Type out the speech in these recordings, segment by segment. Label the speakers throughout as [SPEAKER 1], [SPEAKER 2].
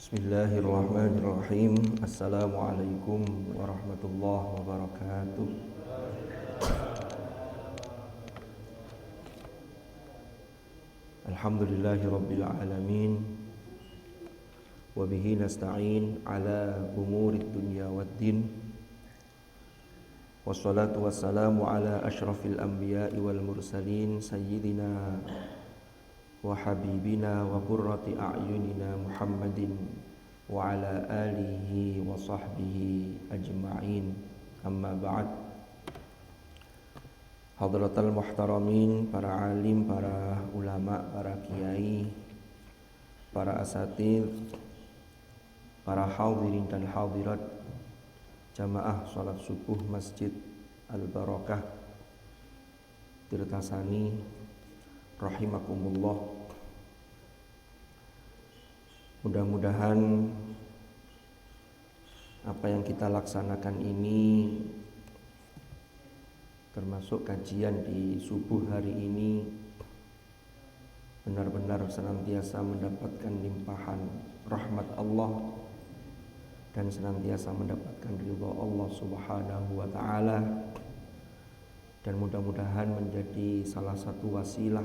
[SPEAKER 1] Bismillahirrahmanirrahim. Assalamualaikum warahmatullahi wabarakatuh. Alhamdulillahi rabbil alamin. Wa bihi nasta'in ala umurid dunya waddin. Wassalatu wassalamu ala ashrafil anbiya'i wal mursalin sayyidina wa habibina wa qurrati a'yunina Muhammadin wa ala alihi wa sahbihi ajma'in. Amma ba'd. Hadratal muhtaramin, para alim, para ulama, para kiai, para asatidz, para hadirin dan hadirat jamaah salat subuh Masjid Al-Barakah Tirtasani rahimakumullah. Mudah-mudahan apa yang kita laksanakan ini, termasuk kajian di subuh hari ini, benar-benar senantiasa mendapatkan limpahan rahmat Allah dan senantiasa mendapatkan ridha Allah Subhanahu wa ta'ala, dan mudah-mudahan menjadi salah satu wasilah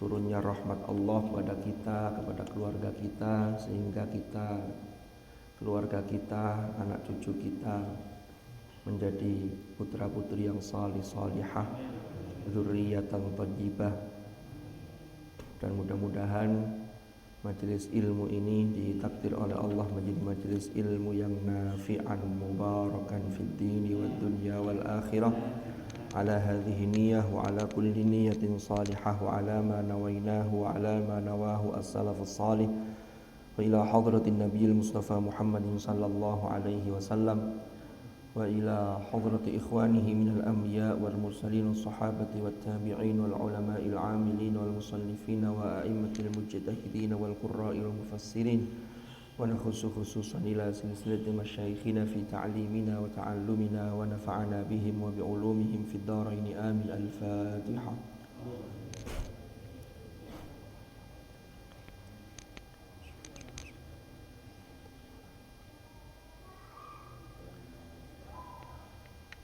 [SPEAKER 1] turunnya rahmat Allah kepada kita, kepada keluarga kita, sehingga kita, keluarga kita, anak cucu kita menjadi putra-putri yang salih salihah, dzurriyyatan thayyibah. Dan mudah-mudahan majelis ilmu ini ditakdir oleh Allah menjadi majelis ilmu yang nafi'an mubarakan fid dini wad dunya wal akhirah. Ala hadhihi niyyah wa ala kulli niyyatin salihah wa ala ma nawainahu wa ala ma nawahu as-salafus salih wa ila hadratin nabiyil mustafa Muhammadin sallallahu alaihi wasallam wa ila hadrati ikhwanihi minal anbiya wal mursalin was sahabati wat tabi'in wal ulama'il 'amilin wal musannifin wa a'immatil mujtahidin wal qurra'il mufassirin wa nakhussu khususan ila silsilati masyayikhina fi ta'limina wa ta'allumina wa nafa'ana bihim wa bi'ulumihim fid dharain amin. Al-Fatihah.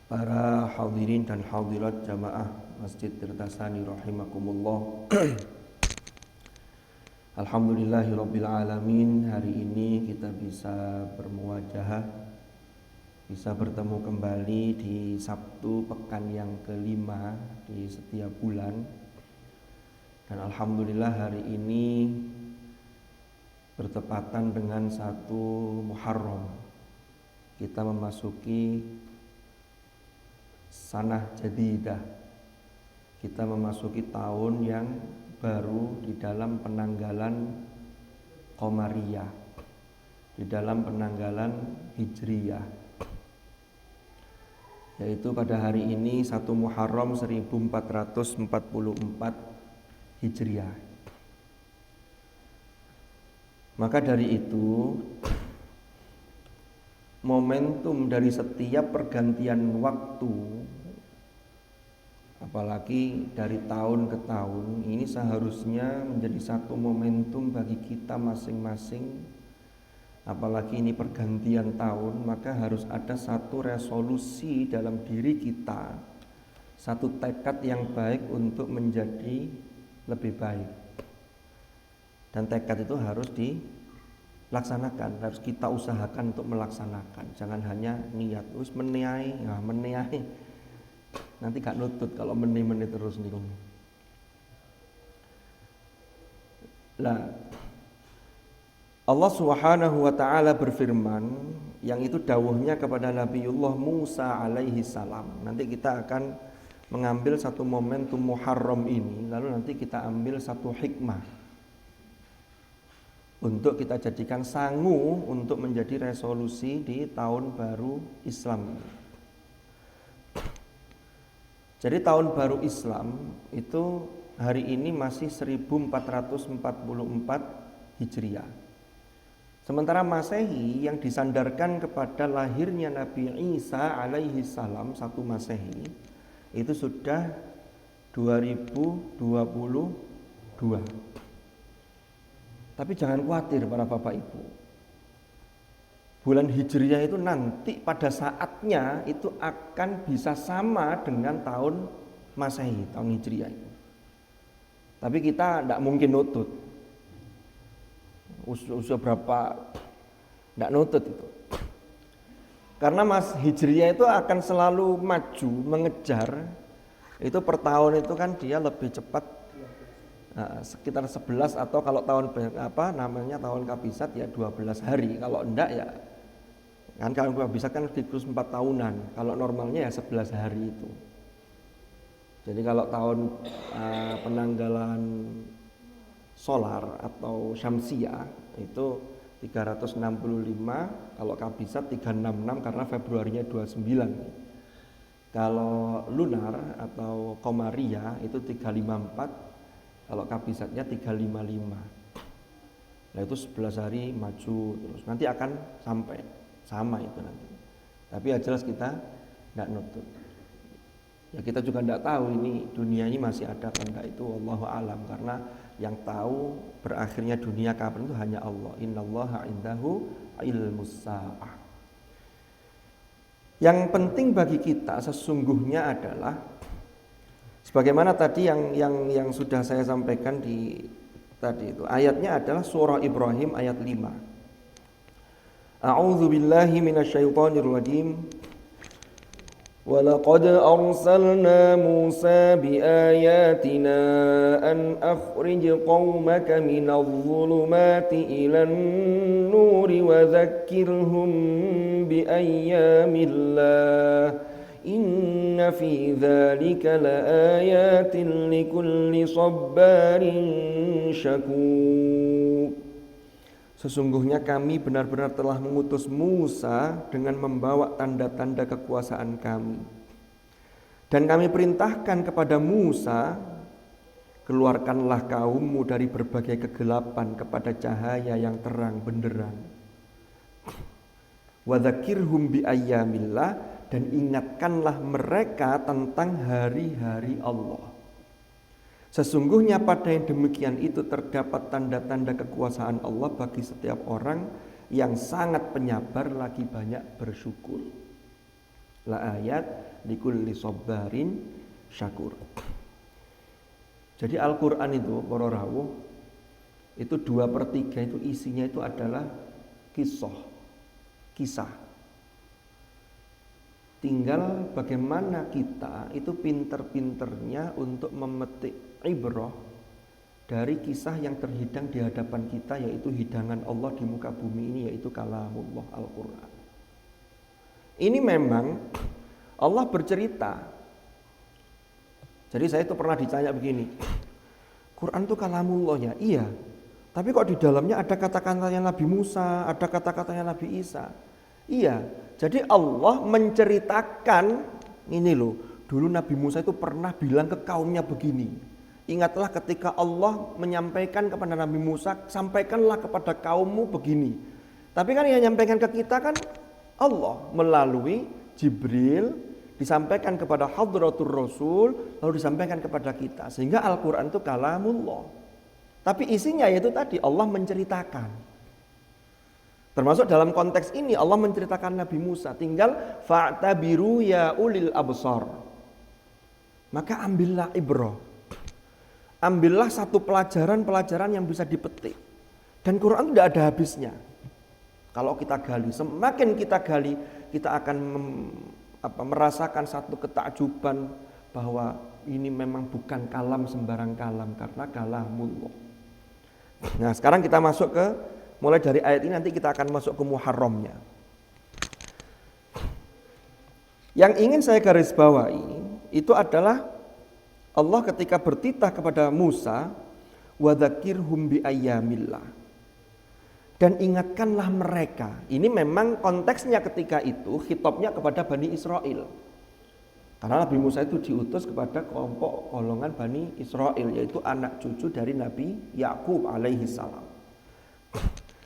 [SPEAKER 1] Para hadirin dan hadirat jamaah Masjid Tirtasani rahimakumullah. Alhamdulillahirabbil alamin. Hari ini kita bisa bermuwajahah, bisa bertemu kembali di Sabtu pekan yang kelima di setiap bulan. Dan alhamdulillah hari ini bertepatan dengan 1 Muharram. Kita memasuki sanah jadidah. Kita memasuki tahun yang baru di dalam penanggalan Qamariyah, di dalam penanggalan Hijriyah, yaitu pada hari ini 1 Muharram 1444 Hijriah. Maka dari itu, momentum dari setiap pergantian waktu, apalagi dari tahun ke tahun, ini seharusnya menjadi satu momentum bagi kita masing-masing. Apalagi ini pergantian tahun, maka harus ada satu resolusi dalam diri kita, satu tekad yang baik untuk menjadi lebih baik. Dan tekad itu harus dilaksanakan, harus kita usahakan untuk melaksanakan. Jangan hanya niat, terus meniai, nanti gak nutut kalau meni terus nih. Lah, Allah Subhanahu wa ta'ala berfirman, yang itu dawuhnya kepada Nabiullah Musa alaihi salam. Nanti kita akan mengambil satu momentum Muharram ini, lalu nanti kita ambil satu hikmah untuk kita jadikan sangu untuk menjadi resolusi di tahun baru Islam. Jadi tahun baru Islam itu hari ini masih 1444 Hijriah. Sementara Masehi yang disandarkan kepada lahirnya Nabi Isa alaihi salam 1 Masehi itu sudah 2022. Tapi jangan khawatir para Bapak Ibu. Bulan Hijriah itu nanti pada saatnya itu akan bisa sama dengan tahun Masehi, tahun Hijriah itu. Tapi kita tidak mungkin nutut. Usia berapa, tidak nutut itu. Karena Hijriah itu akan selalu maju, mengejar. Itu per tahun itu kan dia lebih cepat, sekitar 11 atau kalau tahun tahun Kabisat ya 12 hari. Kalau enggak ya kan, kalau Kabisat kan siklus 4 tahunan. Kalau normalnya ya 11 hari itu. Jadi kalau tahun penanggalan solar atau Syamsiah itu 365, kalau Kabisat 366 karena Februarinya 29. Kalau lunar atau Komariah itu 354, kalau Kabisatnya 355. Nah itu 11 hari maju terus. Nanti akan sampai sama itu nanti. Tapi ya jelas kita tidak nutut. Ya kita juga tidak tahu ini dunia ini masih ada atau enggak, itu wallahu alam, karena yang tahu berakhirnya dunia kapan itu hanya Allah. Innallaha indahu ilmus sa'ah. Yang penting bagi kita sesungguhnya adalah sebagaimana tadi yang sudah saya sampaikan di tadi itu. Ayatnya adalah surah Ibrahim ayat 5. A'udzu billahi minasyaitonir rajim. وَلَقَدْ أَرْسَلْنَا مُوسَى بِآيَاتِنَا أَنْ أَخْرِجْ قَوْمَكَ مِنَ الظُّلُمَاتِ إِلَى النُّورِ وَذَكِّرْهُمْ بِأَيَّامِ اللَّهِ إِنَّ فِي ذَلِكَ لَآيَاتٍ لِكُلِّ صَبَّارٍ شَكُورٍ. Sesungguhnya kami benar-benar telah mengutus Musa dengan membawa tanda-tanda kekuasaan kami. Dan kami perintahkan kepada Musa, keluarkanlah kaummu dari berbagai kegelapan kepada cahaya yang terang benderang. Wa dzakirhum bi ayyamillah, dan ingatkanlah mereka tentang hari-hari Allah. Sesungguhnya pada yang demikian itu terdapat tanda-tanda kekuasaan Allah bagi setiap orang yang sangat penyabar lagi banyak bersyukur. La ayat likulli sabarin syakur. Jadi Al-Quran itu para rawuh itu 2/3 itu isinya itu adalah kisah. Tinggal bagaimana kita itu pinter-pinternya untuk memetik ibrah dari kisah yang terhidang di hadapan kita, yaitu hidangan Allah di muka bumi ini, yaitu kalamullah Al-Quran. Ini memang Allah bercerita. Jadi saya itu pernah ditanya begini, Quran itu kalamullah ya? Iya. Tapi kok di dalamnya ada kata-katanya Nabi Musa, ada kata-katanya Nabi Isa? Iya. Jadi Allah menceritakan ini loh. Dulu Nabi Musa itu pernah bilang ke kaumnya begini. Ingatlah ketika Allah menyampaikan kepada Nabi Musa, sampaikanlah kepada kaummu begini. Tapi kan yang menyampaikan ke kita kan Allah melalui Jibril, disampaikan kepada Hadratur Rasul, lalu disampaikan kepada kita. Sehingga Al-Quran itu kalamullah. Tapi isinya yaitu tadi Allah menceritakan. Termasuk dalam konteks ini Allah menceritakan Nabi Musa, tinggal fa'tabiru ya ulil absar. Maka ambillah ibrah. Ambillah satu pelajaran yang bisa dipetik. Dan Quran tidak ada habisnya. Kalau kita gali, semakin kita gali, kita akan merasakan satu ketakjuban bahwa ini memang bukan kalam sembarang kalam, karena kalamullah. Nah, sekarang kita masuk ke, mulai dari ayat ini nanti kita akan masuk ke Muharramnya. Yang ingin saya garis bawahi itu adalah Allah ketika bertitah kepada Musa, wa dzakirhum bi ayyamillah, dan ingatkanlah mereka. Ini memang konteksnya ketika itu khitabnya kepada Bani Israel. Karena Nabi Musa itu diutus kepada kelompok golongan Bani Israel, yaitu anak cucu dari Nabi Yakub alaihi salam.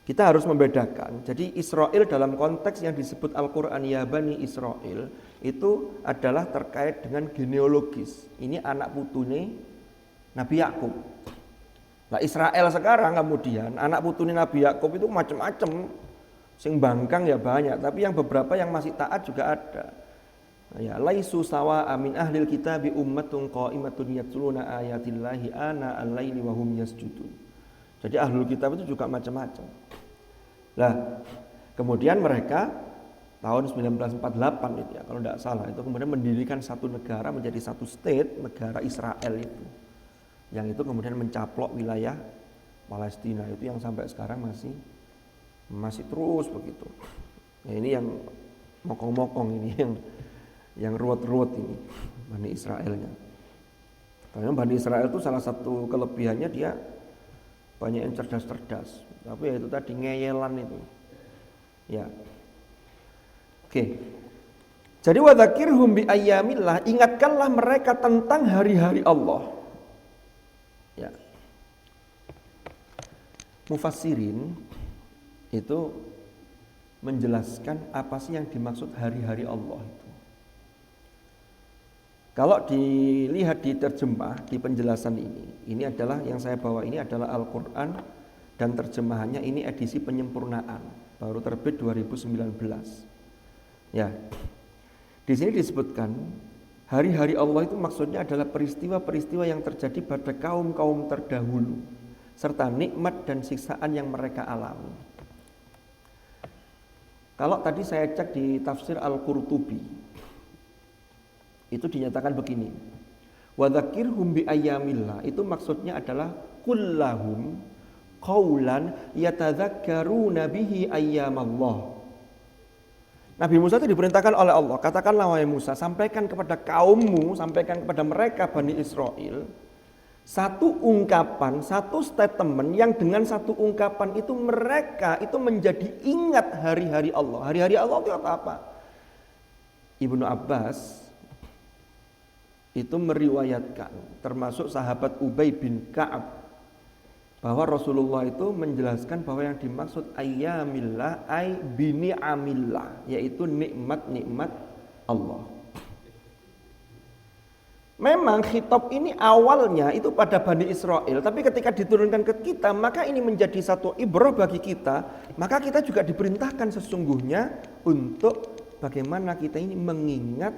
[SPEAKER 1] Kita harus membedakan. Jadi Israel dalam konteks yang disebut Al-Quran ya Bani Israel itu adalah terkait dengan genealogis. Ini anak putune Nabi Yakub. Nah Israel sekarang kemudian anak putune Nabi Yakub itu macam-macam, sing bangkang ya banyak, tapi yang beberapa yang masih taat juga ada. Ya, laisu sawa amin ahlil kitabi ummatun qa'imatun yatluna ayatillahi ana al-laili wa hum yasjudun. Jadi ahlul kitab itu juga macam-macam. Lah, kemudian mereka tahun 1948 itu ya, kalau tidak salah, itu kemudian mendirikan satu negara menjadi satu state, negara Israel itu. Yang itu kemudian mencaplok wilayah Palestina itu yang sampai sekarang masih terus begitu. Nah, ini yang mokong-mokong ini yang ruwet-ruwet ini Bani Israelnya. Karena Bani Israel itu salah satu kelebihannya dia banyak yang cerdas-cerdas, tapi ya itu tadi ngeyelan itu. Ya. Oke. Jadi wadzakirhum bi ayyamillah, ingatkanlah mereka tentang hari-hari Allah. Ya. Mufassirin itu menjelaskan apa sih yang dimaksud hari-hari Allah itu. Kalau dilihat di terjemah, di penjelasan ini adalah yang saya bawa ini adalah Al-Quran dan terjemahannya ini edisi penyempurnaan, baru terbit 2019. Ya, di sini disebutkan hari-hari Allah itu maksudnya adalah peristiwa-peristiwa yang terjadi pada kaum-kaum terdahulu, serta nikmat dan siksaan yang mereka alami. Kalau tadi saya cek di tafsir Al-Qurtubi, itu dinyatakan begini, wadzakirhum bi ayyamillah, itu maksudnya adalah kullahum qaulan yatadzakkaruna bihi ayyamallah. Nabi Musa itu diperintahkan oleh Allah, katakanlah wahai Musa, sampaikan kepada kaummu, sampaikan kepada mereka Bani Israel satu ungkapan, satu statement yang dengan satu ungkapan itu mereka itu menjadi ingat hari-hari Allah. Hari-hari Allah itu apa? Ibnu Abbas itu meriwayatkan, termasuk sahabat Ubay bin Ka'ab, bahwa Rasulullah itu menjelaskan bahwa yang dimaksud ayyamillah ay bini'amillah, yaitu nikmat-nikmat Allah. Memang khitab ini awalnya itu pada Bani Israel, tapi ketika diturunkan ke kita, maka ini menjadi satu ibrah bagi kita. Maka kita juga diperintahkan sesungguhnya untuk bagaimana kita ini mengingat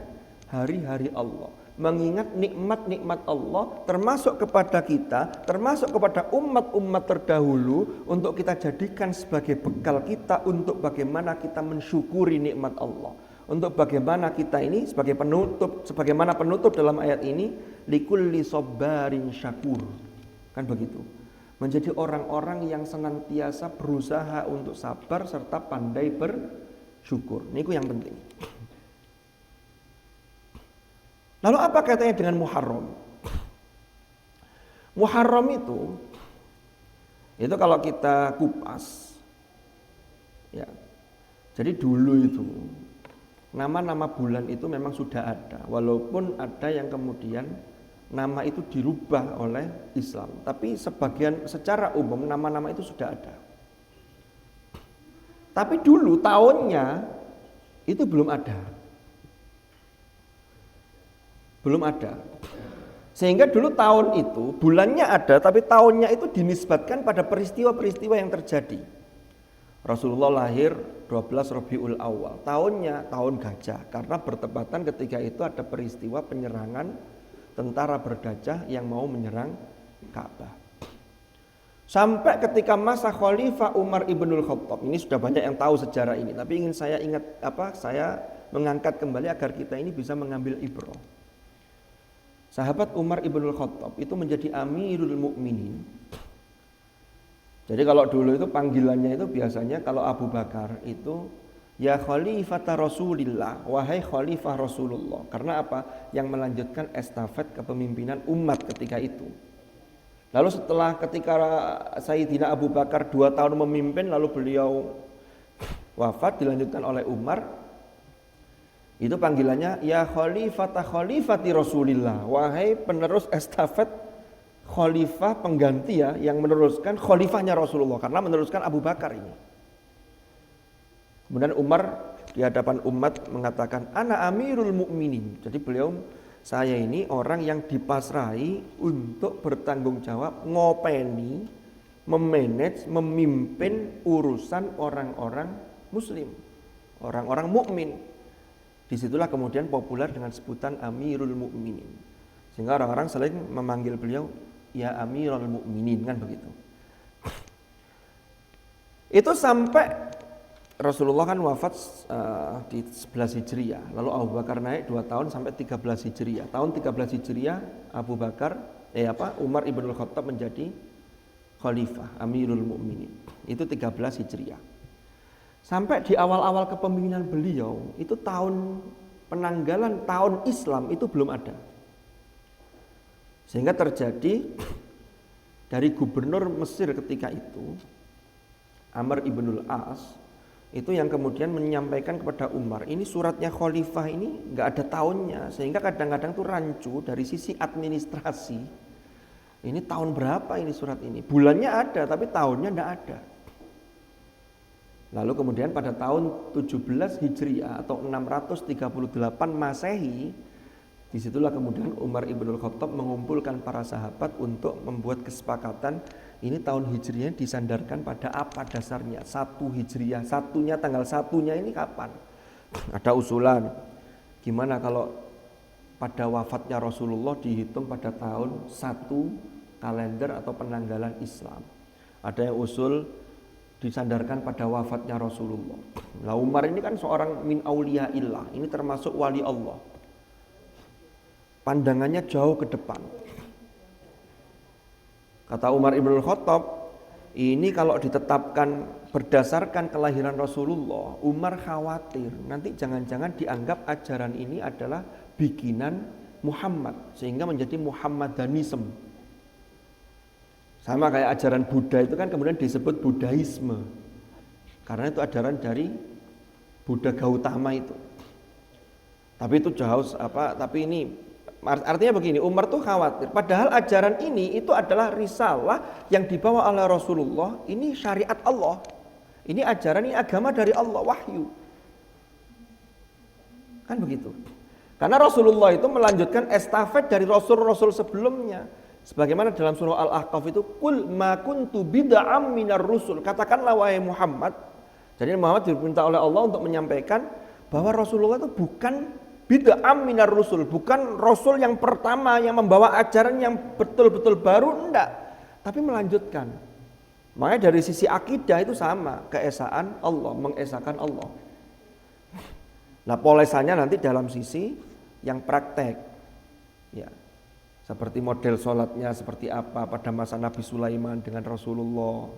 [SPEAKER 1] hari-hari Allah, mengingat nikmat-nikmat Allah, termasuk kepada kita, termasuk kepada umat-umat terdahulu, untuk kita jadikan sebagai bekal kita untuk bagaimana kita mensyukuri nikmat Allah, untuk bagaimana kita ini sebagai penutup, sebagaimana penutup dalam ayat ini, likulli sabarin syakur, kan begitu, menjadi orang-orang yang senantiasa berusaha untuk sabar serta pandai bersyukur. Ini yang penting. Lalu apa katanya dengan Muharram? Muharram itu kalau kita kupas, ya. Jadi dulu itu nama-nama bulan itu memang sudah ada, walaupun ada yang kemudian nama itu dirubah oleh Islam. Tapi secara umum nama-nama itu sudah ada. Tapi dulu tahunnya itu belum ada. Belum ada. Sehingga dulu tahun itu bulannya ada, tapi tahunnya itu dinisbatkan pada peristiwa-peristiwa yang terjadi. Rasulullah lahir 12 Rabiul Awal, tahunnya tahun gajah, karena bertepatan ketika itu ada peristiwa penyerangan tentara bergajah yang mau menyerang Ka'bah. Sampai ketika masa Khalifah Umar ibnul Khattab, ini sudah banyak yang tahu sejarah ini, tapi ingin saya saya mengangkat kembali agar kita ini bisa mengambil ibrah. Sahabat Umar ibnul Khattab itu menjadi Amirul Mukminin. Jadi kalau dulu itu panggilannya itu biasanya kalau Abu Bakar itu ya Khalifata Rasulillah, wahai Khalifah Rasulullah. Karena apa? Yang melanjutkan estafet kepemimpinan umat ketika itu. Lalu ketika Sayyidina Abu Bakar 2 tahun memimpin, lalu beliau wafat, dilanjutkan oleh Umar. Itu panggilannya ya Khalifati Rasulillah, wahai penerus estafet khalifah pengganti ya, yang meneruskan khalifahnya Rasulullah, karena meneruskan Abu Bakar ini. Kemudian Umar di hadapan umat mengatakan ana amirul mukminin. Jadi beliau Saya ini orang yang dipasrahi untuk bertanggung jawab, ngopeni, memanage, memimpin urusan orang-orang muslim, orang-orang mukmin. Disitulah kemudian populer dengan sebutan Amirul Mukminin. Sehingga orang-orang sering memanggil beliau ya Amirul Mukminin, kan begitu. Itu sampai Rasulullah kan wafat di 11 Hijriah. Lalu Abu Bakar naik 2 tahun sampai 13 Hijriah. Tahun 13 Hijriah Abu Bakar Umar ibn Khattab menjadi khalifah Amirul Mukminin. Itu 13 Hijriah. Sampai di awal-awal kepemimpinan beliau, itu tahun penanggalan tahun Islam itu belum ada. Sehingga terjadi dari gubernur Mesir ketika itu, Amr ibnul As, itu yang kemudian menyampaikan kepada Umar, ini suratnya khalifah ini nggak ada tahunnya, sehingga kadang-kadang tuh rancu dari sisi administrasi. Ini tahun berapa ini surat ini? Bulannya ada, tapi tahunnya nggak ada. Lalu kemudian pada tahun 17 Hijriah atau 638 Masehi, disitulah kemudian Umar ibnul Khattab mengumpulkan para sahabat untuk membuat kesepakatan. Ini tahun Hijriah disandarkan pada apa dasarnya? 1 Hijriah, satunya tanggal satunya ini kapan? Ada usulan. Gimana kalau pada wafatnya Rasulullah dihitung pada tahun 1 kalender atau penanggalan Islam? Ada yang usul disandarkan pada wafatnya Rasulullah. Nah, Umar ini kan seorang min auliyaillah, ini termasuk wali Allah. Pandangannya jauh ke depan. Kata Umar ibn Khattab, ini kalau ditetapkan berdasarkan kelahiran Rasulullah, Umar khawatir nanti jangan-jangan dianggap ajaran ini adalah bikinan Muhammad, sehingga menjadi Muhammadanisme. Sama kayak ajaran Buddha itu kan kemudian disebut Buddhaisme, karena itu ajaran dari Buddha Gautama itu. Tapi itu jauh tapi ini artinya begini, Umar tuh khawatir. Padahal ajaran ini itu adalah risalah yang dibawa oleh Rasulullah. Ini syariat Allah. Ini ajaran, ini agama dari Allah, wahyu. Kan begitu. Karena Rasulullah itu melanjutkan estafet dari rasul-rasul sebelumnya. Sebagaimana dalam surah Al-Ahqaf itu, Qul ma kuntu bid'am minar rusul. Katakanlah wahai Muhammad. Jadi Muhammad diminta oleh Allah untuk menyampaikan bahwa Rasulullah itu bukan bid'am minar rusul, bukan rasul yang pertama yang membawa ajaran yang betul-betul baru, enggak, tapi melanjutkan. Makanya dari sisi akidah itu sama, keesaan Allah, mengesahkan Allah. Nah, polesannya nanti dalam sisi yang praktek. Ya. Seperti model sholatnya seperti apa pada masa Nabi Sulaiman dengan Rasulullah,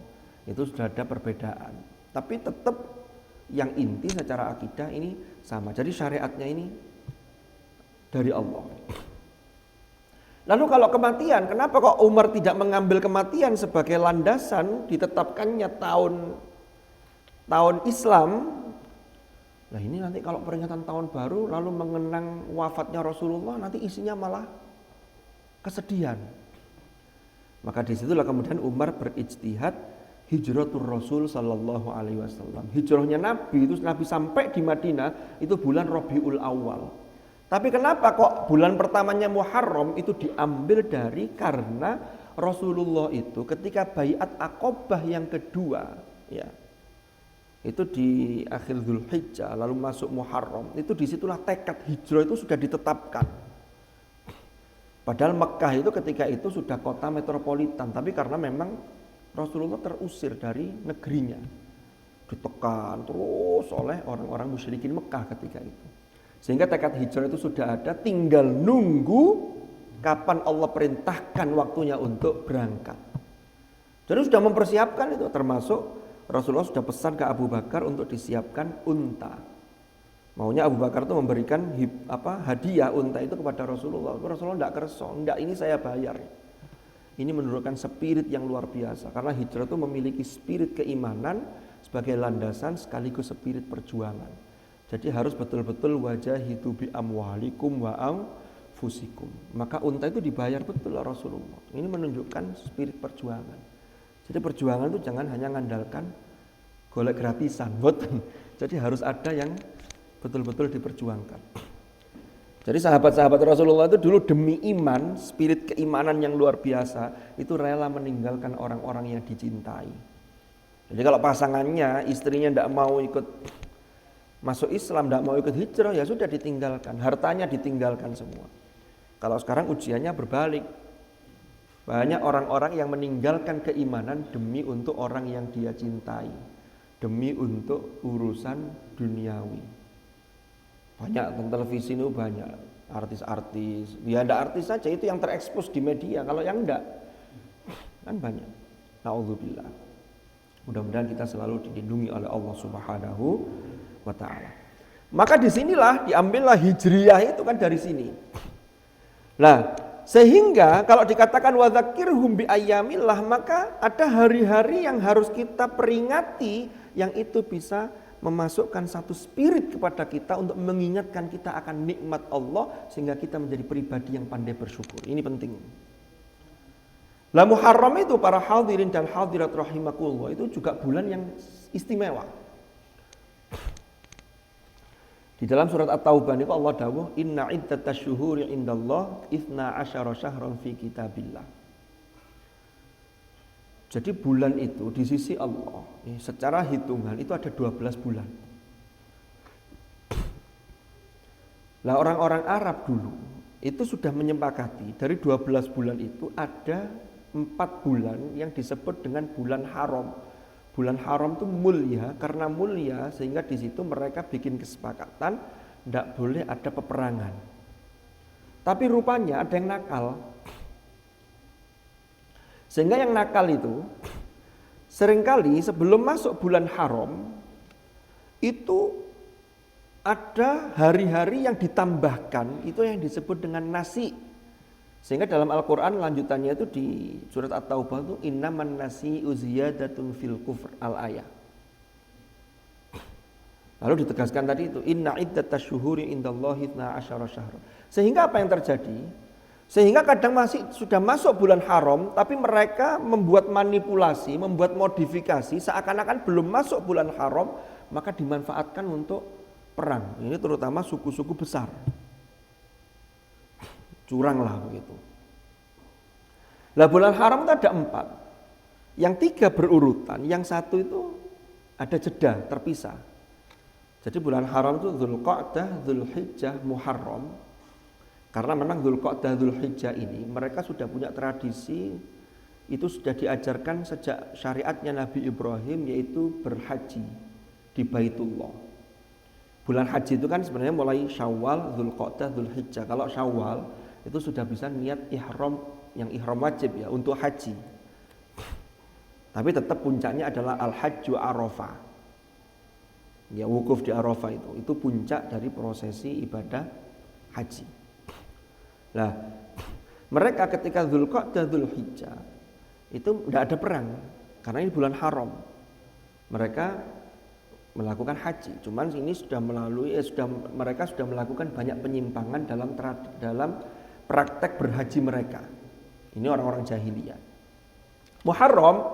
[SPEAKER 1] itu sudah ada perbedaan. Tapi tetap yang inti secara akidah ini sama. Jadi syariatnya ini dari Allah. Lalu kalau kematian, kenapa kok Umar tidak mengambil kematian sebagai landasan ditetapkannya tahun Islam? Nah ini nanti kalau peringatan tahun baru lalu mengenang wafatnya Rasulullah, nanti isinya malah kesedihan. Maka disitulah kemudian Umar berijtihad hijratul Rasul sallallahu alaihi wasallam. Hijrahnya Nabi itu Nabi sampai di Madinah itu bulan Rabiul Awal. Tapi kenapa kok bulan pertamanya Muharram itu diambil dari, karena Rasulullah itu ketika baiat Aqabah yang kedua, ya, itu di akhir Dzulhijjah lalu masuk Muharram, itu disitulah tekad hijrah itu sudah ditetapkan. Padahal Mekah itu ketika itu sudah kota metropolitan, tapi karena memang Rasulullah terusir dari negerinya, ditekan terus oleh orang-orang musyrikin Mekah ketika itu. Sehingga tekad hijrah itu sudah ada, tinggal nunggu kapan Allah perintahkan waktunya untuk berangkat. Jadi sudah mempersiapkan itu, termasuk Rasulullah sudah pesan ke Abu Bakar untuk disiapkan unta. Maunya Abu Bakar itu memberikan hadiah unta itu kepada Rasulullah. Rasulullah tidak kerso, enggak, ini saya bayar. Ini menurunkan spirit yang luar biasa, karena hijrah itu memiliki spirit keimanan sebagai landasan sekaligus spirit perjuangan. Jadi harus betul-betul wajahidu bi amwalikum wa anfusikum. Maka unta itu dibayar betul Rasulullah. Ini menunjukkan spirit perjuangan. Jadi perjuangan itu jangan hanya mengandalkan golek gratisan, boten. Jadi harus ada yang betul-betul diperjuangkan. Jadi sahabat-sahabat Rasulullah itu dulu demi iman, spirit keimanan yang luar biasa, itu rela meninggalkan orang-orang yang dicintai. Jadi kalau pasangannya, istrinya tidak mau ikut masuk Islam, tidak mau ikut hijrah, ya sudah ditinggalkan. Hartanya ditinggalkan semua. Kalau sekarang ujiannya berbalik. Banyak orang-orang yang meninggalkan keimanan demi untuk orang yang dia cintai. Demi untuk urusan duniawi. Banyak tentang televisi itu banyak artis-artis, ya enggak artis saja itu yang terekspos di media, kalau yang enggak kan banyak. Nauzubillah. Mudah-mudahan kita selalu dilindungi oleh Allah Subhanahu wa taala. Maka disinilah diambillah hijriyah itu kan dari sini. Nah, sehingga kalau dikatakan wa dzakirhum bi ayyamillah, maka ada hari-hari yang harus kita peringati yang itu bisa memasukkan satu spirit kepada kita untuk mengingatkan kita akan nikmat Allah sehingga kita menjadi pribadi yang pandai bersyukur. Ini penting. Lah Muharram itu para hadirin dan hadirat rahimakumullah itu juga bulan yang istimewa. Di dalam surat At-Taubah itu Allah dawuh inna iddatasyuhuri indallah 12 syahran fi kitabillah. Jadi bulan itu di sisi Allah secara hitungan itu ada 12 bulan. Lah orang-orang Arab dulu itu sudah menyepakati dari 12 bulan itu ada 4 bulan yang disebut dengan bulan haram. Bulan haram itu mulia, karena mulia sehingga di situ mereka bikin kesepakatan tidak boleh ada peperangan. Tapi rupanya ada yang nakal. Sehingga yang nakal itu seringkali sebelum masuk bulan haram itu ada hari-hari yang ditambahkan, itu yang disebut dengan nasi. Sehingga dalam Al-Quran lanjutannya itu di surat At-Taubah itu innaman nasi'u ziyadatun fil kufr al-ayah. Lalu ditegaskan tadi itu inna iddatasyuhuri indallahi 12 syahran. Sehingga apa yang terjadi? Sehingga kadang masih sudah masuk bulan haram, tapi mereka membuat manipulasi, membuat modifikasi, seakan-akan belum masuk bulan haram, maka dimanfaatkan untuk perang. Ini terutama suku-suku besar. Curang lah begitu. Lah bulan haram itu ada 4. Yang 3 berurutan, yang 1 itu ada jeda, terpisah. Jadi bulan haram itu Dzulqa'dah, Dzulhijjah, Muharram. Karena memang Dzulqa'dah, Dzulhijjah ini mereka sudah punya tradisi, itu sudah diajarkan sejak syariatnya Nabi Ibrahim, yaitu berhaji di Baitullah. Bulan haji itu kan sebenarnya mulai Syawal, Dzulqa'dah, Dzulhijjah. Kalau Syawal itu sudah bisa niat ihram, yang ihram wajib ya untuk haji. Tapi tetap puncaknya adalah Al-Hajju Arafah. Ya wukuf di Arafah itu puncak dari prosesi ibadah haji. Nah, mereka ketika Dzulqa'dah, Dzulhijjah itu tidak ada perang karena ini bulan haram. Mereka melakukan haji. Cuman ini sudah mereka sudah melakukan banyak penyimpangan dalam praktek berhaji mereka. Ini orang-orang jahiliyah. Muharram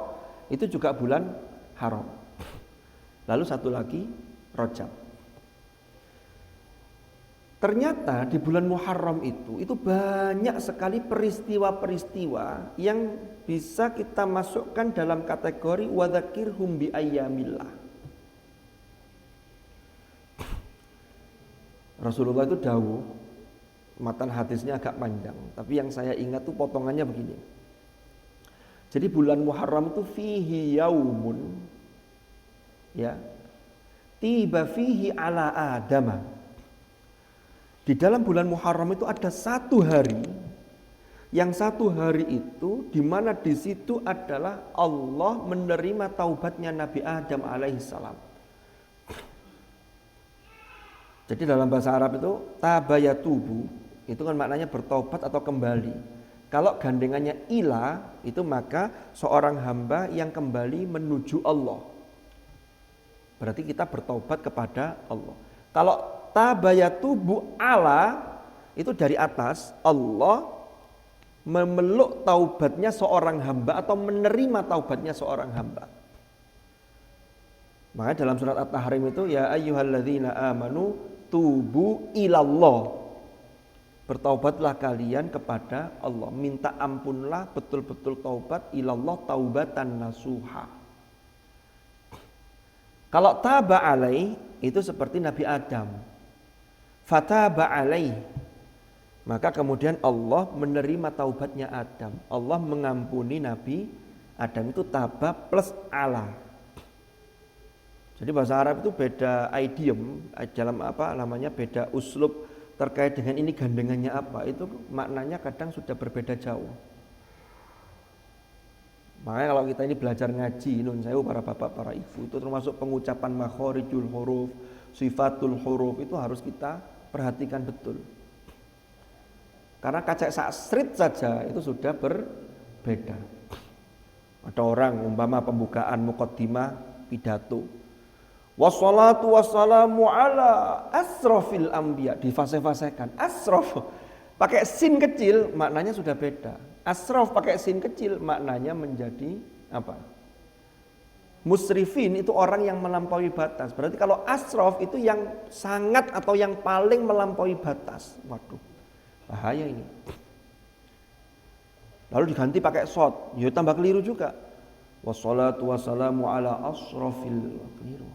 [SPEAKER 1] itu juga bulan haram. Lalu satu lagi Rajab. Ternyata di bulan Muharram itu banyak sekali peristiwa-peristiwa yang bisa kita masukkan dalam kategori wa dzakirhum bi ayyamillah. Rasulullah itu dawuh, matan hadisnya agak panjang, tapi yang saya ingat tuh potongannya begini. Jadi bulan Muharram itu fihi yaumun ya tiba fihi ala adama. Di dalam bulan Muharram itu ada satu hari, yang satu hari itu di mana di situ adalah Allah menerima taubatnya Nabi Adam alaihissalam. Jadi dalam bahasa Arab itu tabayatubu itu kan maknanya bertobat atau kembali. Kalau gandengannya ila itu maka seorang hamba yang kembali menuju Allah. Berarti kita bertobat kepada Allah. Kalau tabayatubu ala itu dari atas, Allah memeluk taubatnya seorang hamba atau menerima taubatnya seorang hamba. Makanya dalam surat At-Tahrim itu ya ayyuhalladzina amanu tubu ilallah. Bertaubatlah kalian kepada Allah, minta ampunlah betul-betul taubat, ilallah taubatan nasuha. Kalau taba alaih itu seperti Nabi Adam. Fataba alaih, maka kemudian Allah menerima taubatnya Adam. Allah mengampuni Nabi Adam, itu taba plus ala. Jadi bahasa Arab itu beda idiom dalam beda uslub terkait dengan ini gandengannya apa, itu maknanya kadang sudah berbeda jauh. Makanya kalau kita ini belajar ngaji, nun sewu para bapak, para ibu, itu termasuk pengucapan makhorijul huruf, sifatul huruf, itu harus kita perhatikan betul. Karena kacak saksrit saja itu sudah berbeda. Ada orang umpama pembukaan muqaddimah pidato, wassalatu wassalamu ala asrofil anbiya, difase-fasekan. Asrof pakai sin kecil maknanya sudah beda. Asrof pakai sin kecil maknanya menjadi apa? Musrifin itu orang yang melampaui batas. Berarti kalau asrof itu yang sangat atau yang paling melampaui batas. Waduh, bahaya ini. Lalu diganti pakai shot, ya tambah keliru juga. Wassalatu wassalamu ala asrofil, keliru.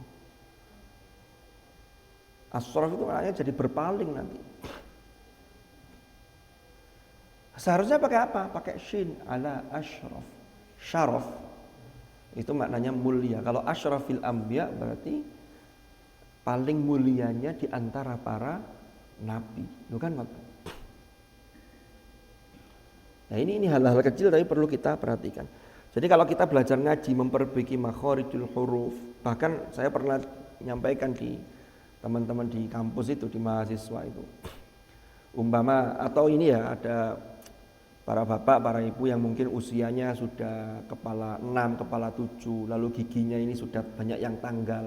[SPEAKER 1] Asrof itu maknanya jadi berpaling nanti. Seharusnya pakai apa? Pakai shin, ala ashraf. Syaraf itu maknanya mulia. Kalau ashrafil anbiya berarti paling mulianya di antara para nabi. Itu kan waktu. Nah ini hal-hal kecil tapi perlu kita perhatikan. Jadi kalau kita belajar ngaji memperbaiki makhorijul huruf, bahkan saya pernah menyampaikan di teman-teman di kampus itu, di mahasiswa itu, umpama atau ini ya, ada para bapak, para ibu yang mungkin usianya sudah kepala 6, kepala 7, lalu giginya ini sudah banyak yang tanggal.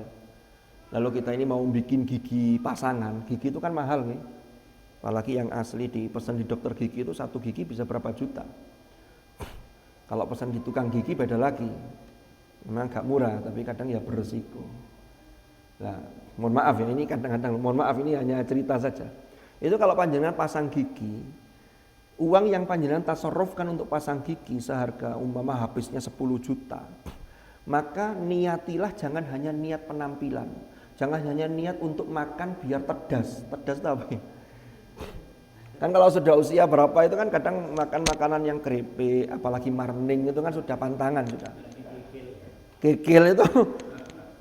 [SPEAKER 1] Lalu kita ini mau bikin gigi pasangan, gigi itu kan mahal nih. Apalagi yang asli dipesan di dokter gigi itu satu gigi bisa berapa juta. Kalau pesan di tukang gigi beda lagi. Memang agak murah tapi kadang ya beresiko. Nah, mohon maaf ya, ini kadang-kadang mohon maaf ini hanya cerita saja. Itu kalau panjenengan pasang gigi, uang yang panjenengan tasarrufkan untuk pasang gigi seharga umpama habisnya 10 juta. Maka niatilah jangan hanya niat penampilan. Jangan hanya niat untuk makan biar tedas. Tedas itu apa ya? Kan kalau sudah usia berapa itu kan kadang makan makanan yang keripik, apalagi marning itu kan sudah pantangan sudah. Kikil itu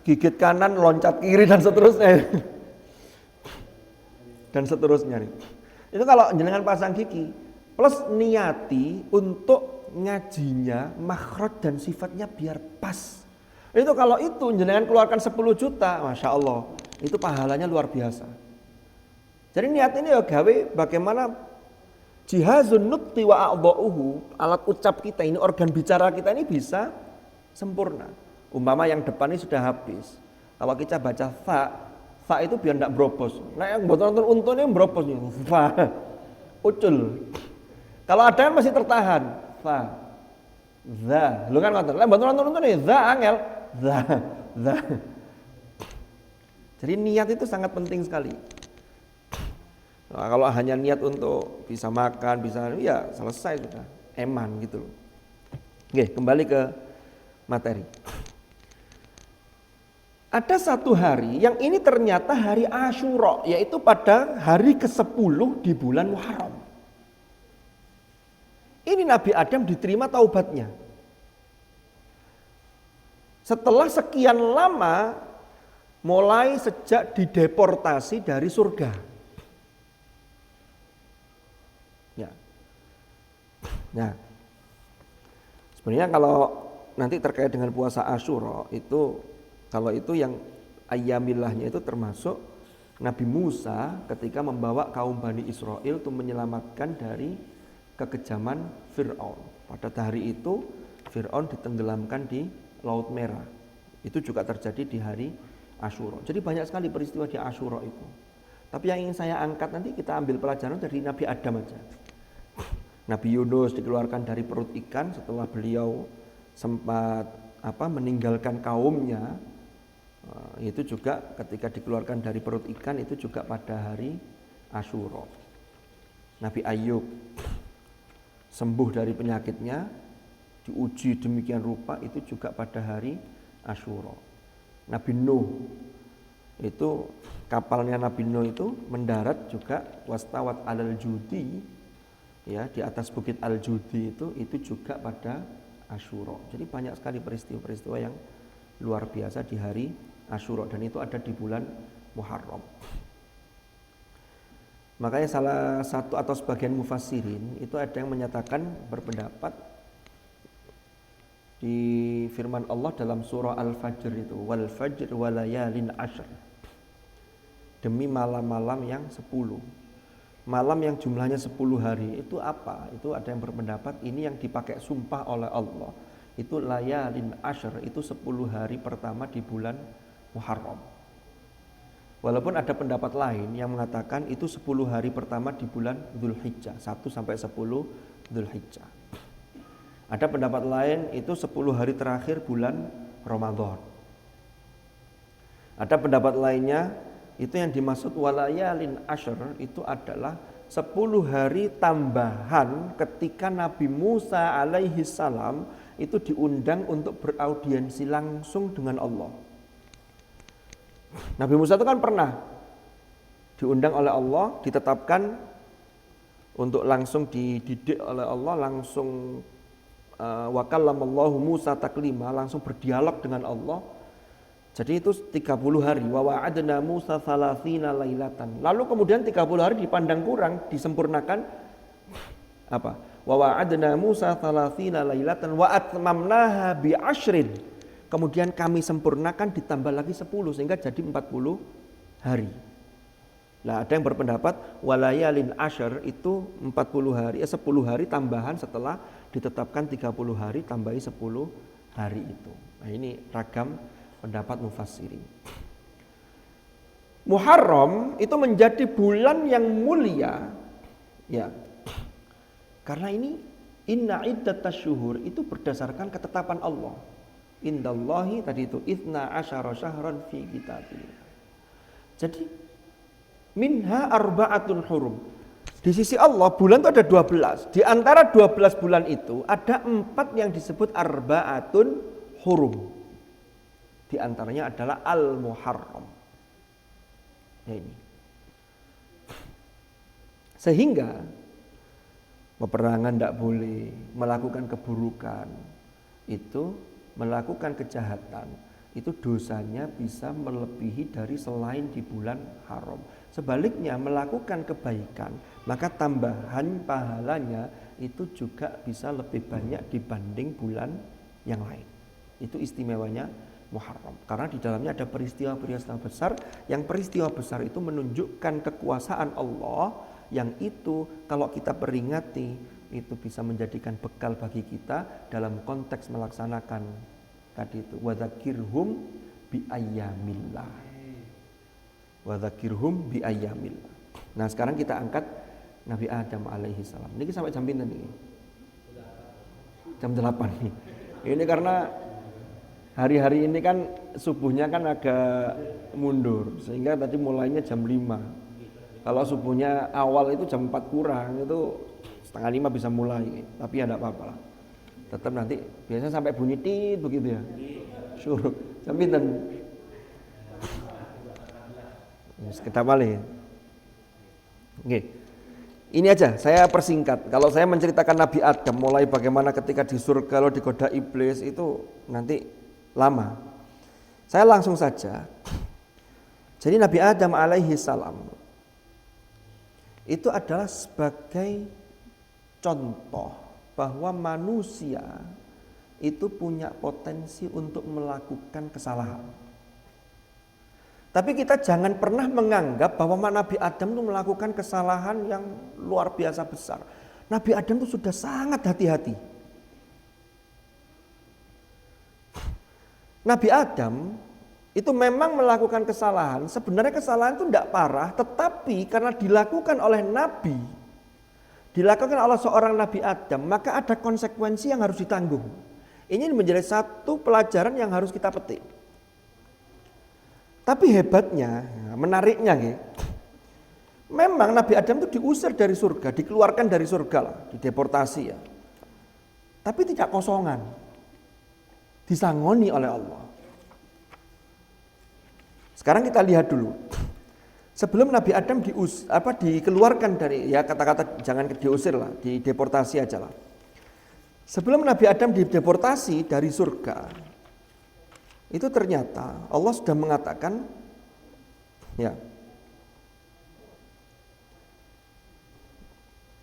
[SPEAKER 1] gigit kanan, loncat kiri dan seterusnya. Dan seterusnya nih. Itu kalau jenengan pasang gigi plus niati untuk ngajinya makhraj dan sifatnya biar pas. Itu kalau itu jenengan keluarkan 10 juta, Masya Allah, itu pahalanya luar biasa. Jadi niat ini ya gawe bagaimana jihazun nutqi wa a'dha'uhu, alat ucap kita ini, organ bicara kita ini bisa sempurna. Umpama yang depan ini sudah habis. Kalau kita baca fa itu biar tidak berobos. Nah yang buat nonton untun ini berobos nih, fa, ucul. Kalau ada yang masih tertahan, fa, za. Lu kan nonton, lah buat nonton untun ini, za angel, za. Jadi niat itu sangat penting sekali. Nah, kalau hanya niat untuk bisa makan, bisa ya selesai sudah, eman gitu loh. Oke, kembali ke materi. Ada satu hari yang ini ternyata hari Asyura, yaitu pada hari ke-10 di bulan Muharram. Ini Nabi Adam diterima taubatnya. Setelah sekian lama, mulai sejak dideportasi dari surga. Nah, sebenarnya kalau nanti terkait dengan puasa Asyura itu, kalau itu yang ayyamillahnya itu termasuk Nabi Musa ketika membawa kaum Bani Israel itu menyelamatkan dari kekejaman Fir'aun. Pada hari itu Fir'aun ditenggelamkan di Laut Merah. Itu juga terjadi di hari Asyura. Jadi banyak sekali peristiwa di Asyura itu. Tapi yang ingin saya angkat nanti kita ambil pelajaran dari Nabi Adam aja. Nabi Yunus dikeluarkan dari perut ikan setelah beliau sempat meninggalkan kaumnya. Itu juga ketika dikeluarkan dari perut ikan itu juga pada hari Asyura. Nabi Ayub sembuh dari penyakitnya, diuji demikian rupa itu juga pada hari Asyura. Nabi Nuh itu kapalnya Nabi Nuh itu mendarat juga wastawat alal judi, ya, di atas bukit Al-Judi itu juga pada Asyura. Jadi banyak sekali peristiwa-peristiwa yang luar biasa di hari Asyura dan itu ada di bulan Muharram. Makanya salah satu atau sebagian mufassirin itu ada yang menyatakan berpendapat di firman Allah dalam surah Al-Fajr itu, wal fajr walayalin ashr, demi malam-malam yang 10. Malam yang jumlahnya 10 hari itu apa? Itu ada yang berpendapat ini yang dipakai sumpah oleh Allah. Itu layalin ashr, itu 10 hari pertama di bulan Muharram. Walaupun ada pendapat lain yang mengatakan itu 10 hari pertama di bulan Dzulhijjah, 1 sampai 10 Dzulhijjah. Ada pendapat lain itu 10 hari terakhir bulan Ramadan. Ada pendapat lainnya itu yang dimaksud walayalin ashr itu adalah 10 hari tambahan ketika Nabi Musa alaihi salam itu diundang untuk beraudiensi langsung dengan Allah. Nabi Musa itu kan pernah diundang oleh Allah, ditetapkan untuk langsung dididik oleh Allah, langsung wa kallamallahu Musa taklima, langsung berdialog dengan Allah. Jadi itu 30 hari, wa wa'adna Musa 30 lailatan. Lalu kemudian 30 hari dipandang kurang, disempurnakan apa? Wa wa'adna Musa 30 lailatan wa atmamnaha bi ashrin. Kemudian kami sempurnakan ditambah lagi 10 sehingga jadi 40 hari. Nah, ada yang berpendapat walayalin ashr itu 40 hari, 10 hari tambahan setelah ditetapkan 30 hari tambahi 10 hari itu. Nah, ini ragam pendapat mufassirin. Muharram itu menjadi bulan yang mulia, ya. Karena ini inna iddatasy syuhur itu berdasarkan ketetapan Allah. Indallahi tadi itu itsna asyara syahran fi kitabillah. Jadi minha arba'atun hurum. Di sisi Allah bulan itu ada 12. Di antara 12 bulan itu ada 4 yang disebut arba'atun hurum. Di antaranya adalah Al-Muharram. Ya ini. Sehingga peperangan tidak boleh, melakukan keburukan itu, melakukan kejahatan itu dosanya bisa melebihi dari selain di bulan haram. Sebaliknya melakukan kebaikan maka tambahan pahalanya itu juga bisa lebih banyak dibanding bulan yang lain. Itu istimewanya Muharram karena di dalamnya ada peristiwa-peristiwa besar, yang peristiwa besar itu menunjukkan kekuasaan Allah, yang itu kalau kita peringati itu bisa menjadikan bekal bagi kita dalam konteks melaksanakan tadi itu wadzakirhum bi ayyamillah. Wadzakirhum bi ayyamillah. Nah, sekarang kita angkat Nabi Adam alaihi salam. Ini sampai jam pinten nih? Jam 8 nih. Ini karena hari-hari ini kan subuhnya kan agak mundur sehingga tadi mulainya jam 5. Kalau subuhnya awal itu jam 4 kurang itu setengah 5 bisa mulai, tapi ya tidak apa-apa lah. Tetap nanti biasanya sampai bunyi tit begitu ya. Syuruk. Jam pinten? Sekitar balik. Oke. Ini aja saya persingkat. Kalau saya menceritakan Nabi Adam mulai bagaimana ketika di surga kalau digoda iblis itu nanti lama. Saya langsung saja. Jadi Nabi Adam alaihi salam itu adalah sebagai contoh bahwa manusia itu punya potensi untuk melakukan kesalahan. Tapi kita jangan pernah menganggap bahwa Nabi Adam itu melakukan kesalahan yang luar biasa besar. Nabi Adam itu sudah sangat hati-hati. Nabi Adam itu memang melakukan kesalahan. Sebenarnya kesalahan itu tidak parah, tetapi karena dilakukan oleh Nabi, dilakukan oleh seorang Nabi Adam, maka ada konsekuensi yang harus ditanggung. Ini menjadi satu pelajaran yang harus kita petik. Tapi hebatnya, menariknya, Memang Nabi Adam itu diusir dari surga, dikeluarkan dari surga lah, dideportasi ya. Tapi tidak kosongan. Disangoni oleh Allah. Sekarang kita lihat dulu. Sebelum Nabi Adam dikeluarkan dari, ya kata-kata jangan diusir lah, dideportasi aja lah. Sebelum Nabi Adam dideportasi dari surga, itu ternyata Allah sudah mengatakan, ya,